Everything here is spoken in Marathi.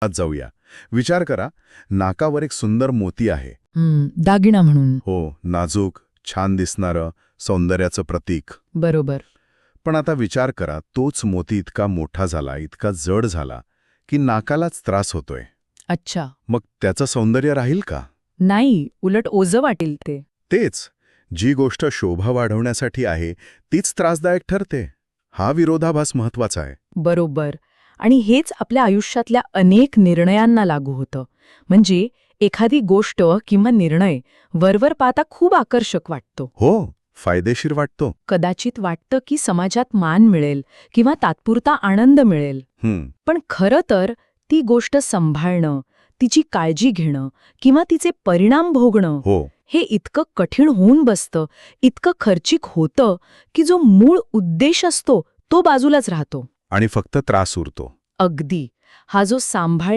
आज जाऊया. विचार करा, नाकावर एक सुंदर मोती आहे. दागिना म्हणून. हो, नाजूक, छान दिसणारं, सौंदर्याचं प्रतीक. बरोबर. पण आता विचार करा, तोच मोती इतका मोठा झाला, इतका जड झाला, की नाकालाच त्रास होतोय. अच्छा. मग त्याचं सौंदर्य राहील का? नाही, उलट ओझं वाटेल ते. तेच. जी गोष्ट शोभा वाढवण्यासाठी आहे, तीच त्रासदायक ठरते. हा विरोधाभास महत्वाचा आहे. बरोबर. आणि हेच आपल्या आयुष्यातल्या अनेक निर्णयांना लागू होतं. म्हणजे एखादी गोष्ट किंवा निर्णय वरवर पाहता खूप आकर्षक वाटतो. हो, फायदेशीर वाटतो. कदाचित वाटतं की समाजात मान मिळेल किंवा तात्पुरता आनंद मिळेल. पण खरं तर ती गोष्ट सांभाळणं, तिची काळजी घेणं किंवा तिचे परिणाम भोगणं हो. हे इतकं कठीण होऊन बसतं, इतकं खर्चिक होतं की जो मूळ उद्देश असतो तो बाजूलाच राहतो. आणि फक्त त्रास उरतो. अगदी. हा जो सांभाळ